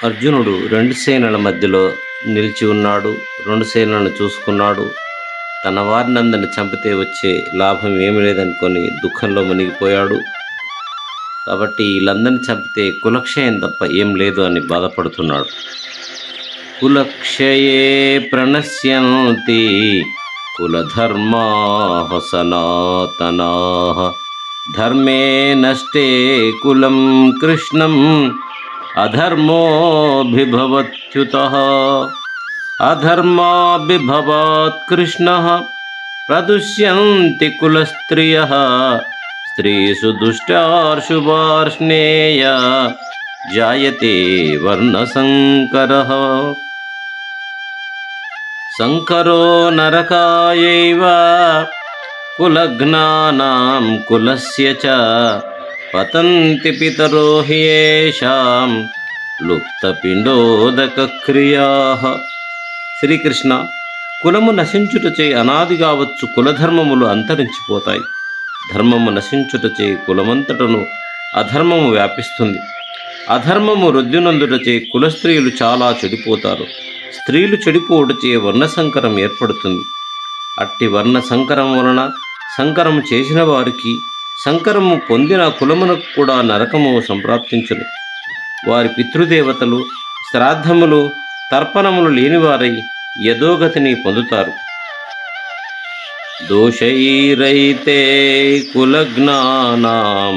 అర్జునుడు రెండు సేనల మధ్యలో నిలిచి ఉన్నాడు. రెండు సేనలను చూసుకున్నాడు. తన వారినందరిని చంపితే వచ్చే లాభం ఏమి లేదనుకొని దుఃఖంలో మునిగిపోయాడు. కాబట్టి వీళ్ళందరినీ చంపితే కులక్షయం తప్ప ఏం లేదు అని బాధపడుతున్నాడు. కులక్షయే ప్రణశ్యంతి కులధర్మా సనాతనా ధర్మే నష్టే కులం కృష్ణం అధర్మోభిభవత్యుతః అధర్మాభిభవాత్ కృష్ణః ప్రదుష్యంతి కులస్త్రియః స్త్రీషు దుష్టార్షువార్ష్ణేయ జాయతే వర్ణసంకరః సంకరో నరకాయైవ కులజ్ఞానాం కులస్య చ పతంతి పితరో హ్యేషాం లుప్తపిండోదక క్రియాః. శ్రీకృష్ణ, కులము నశించుటచే అనాది కావచ్చు కులధర్మములు అంతరించిపోతాయి. ధర్మము నశించుటచే కులమంతటను అధర్మము వ్యాపిస్తుంది. అధర్మము వృద్ధినందుటచే కులస్త్రీలు చాలా చెడిపోతారు. స్త్రీలు చెడిపోవటచే వర్ణసంకరం ఏర్పడుతుంది. అట్టి వర్ణ సంకరం వలన సంకరము చేసిన వారికి సంకరము పొందిన కులమునకు కూడా నరకము సంప్రాప్తించును. వారి పితృదేవతలు శ్రాద్ధములు తర్పణములు లేనివారై యదోగతిని పొందుతారు. దోషైరైతే కులజ్ఞానాం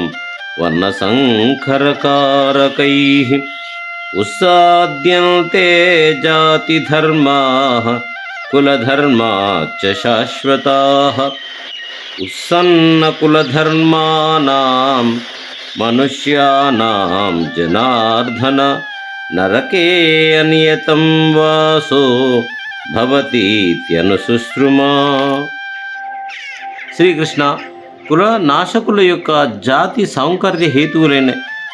వర్ణసంకరకారకైః ఉస్సాద్యంతే జాతిధర్మాః కులధర్మాశ్చ శాశ్వతాః. ఉస్సన్నకులధర్మానాం మనుష్యానాం జనార్దన నరకే అనియతం వాసో భవతీత్యనుశుశ్రుమా. శ్రీకృష్ణ, కుల నాశకుల యొక్క జాతి సౌకర్య హేతువులైన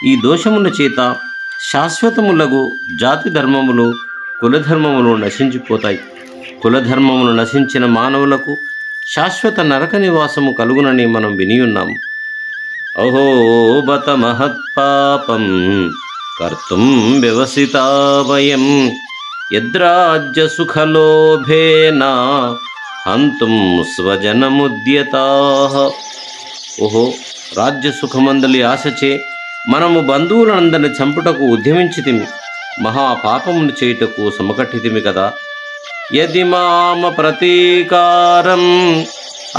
ఈ దోషముల చేత శాశ్వతములగు జాతి ధర్మములు కులధర్మములు నశించిపోతాయి. కులధర్మములు నశించిన మానవులకు శాశ్వత నరక నివాసము కలుగునని మనం వినియున్నాము. అహో బత మహత్పాపం కర్తుం వ్యవసితా వయం యద్రాజ్య సుఖలోభేన హంతుం స్వజనముద్యతాః. ఓహో, రాజ్య సుఖమందలి ఆశచే మనము బంధువులందరిని చంపుటకు ఉద్యమించితిమి, మహాపాపమును చేయుటకు సమకట్టితిమి కదా. యది మామ ప్రతీకారం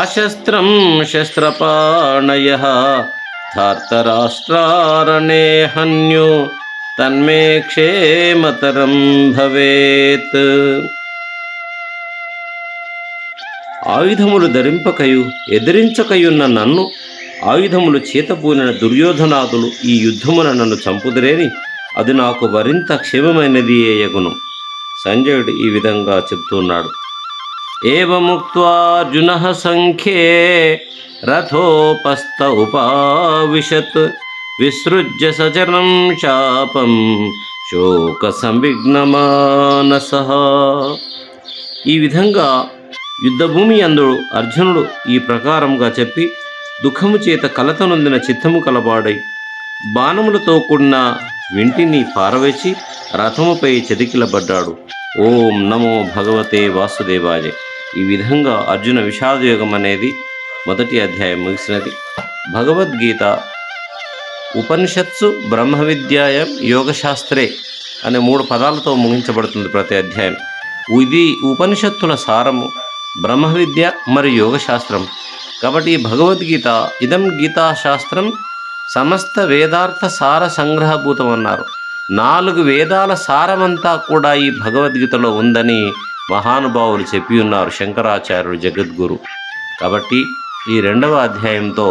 అశస్త్రం శస్త్రపాణయః ధార్తరాష్ట్రారణే హన్యో తన్మే క్షేమతరం భవేత్. ఆయుధములు ధరింపకయు ఎదిరించకయున్న నన్ను ఆయుధములు చేతపూనిన దుర్యోధనాదులు ఈ యుద్ధమున నన్ను చంపుదురేని అది నాకు మరింత క్షేమమైనది యగును. సంజయుడు ఈ విధంగా చెప్తున్నాడు. ఏవముక్త్వా అర్జునః సంఖ్యే రథోపస్థ ఉపావిశత్ విసృజ్య సచరం శాపం శోక సంవిఘ్నమానసః. ఈ విధంగా యుద్ధభూమి యందు అర్జునుడు ఈ ప్రకారంగా చెప్పి దుఃఖము చేత కలత నొందిన చిత్తము కలబాడై బాణములతో కూడిన వింటిని పారవేచి రథముపై చెదికిలబడ్డాడు. ఓం నమో భగవతే వాసుదేవాయ. ఈ విధంగా అర్జున విషాదయోగం అనేది మొదటి అధ్యాయం ముగిసినది. భగవద్గీత ఉపనిషత్సు బ్రహ్మ విద్యాయం యోగశాస్త్రే అనే 3 పదాలతో ముగించబడుతుంది ప్రతి అధ్యాయం. ఇది ఉపనిషత్తుల సారము, బ్రహ్మ విద్య మరియు యోగశాస్త్రం. కాబట్టి భగవద్గీత ఇదం గీతాశాస్త్రం సమస్త వేదార్థ సార సంగ్రహభూతం అన్నారు. 4 వేదాల సారమంతా కూడా ఈ భగవద్గీతలో ఉందని మహానుభావులు చెప్పి ఉన్నారు, శంకరాచార్యుడు జగద్గురు. కాబట్టి ఈ 2వ అధ్యాయంతో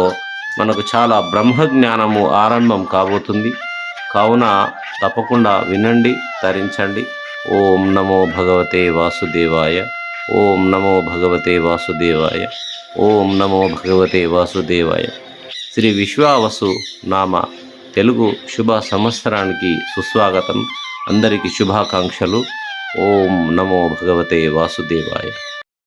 మనకు చాలా బ్రహ్మజ్ఞానము ఆరంభం కాబోతుంది. కావున తప్పకుండా వినండి, తరించండి. ఓం నమో భగవతే వాసుదేవాయ. ఓం నమో భగవతే వాసుదేవాయ. ఓం నమో భగవతే వాసుదేవాయ. శ్రీ విశ్వావసు నామ తెలుగు శుభ సంవత్సరానికి సుస్వాగతం. అందరికీ శుభాకాంక్షలు. ఓం నమో భగవతే వాసుదేవాయ.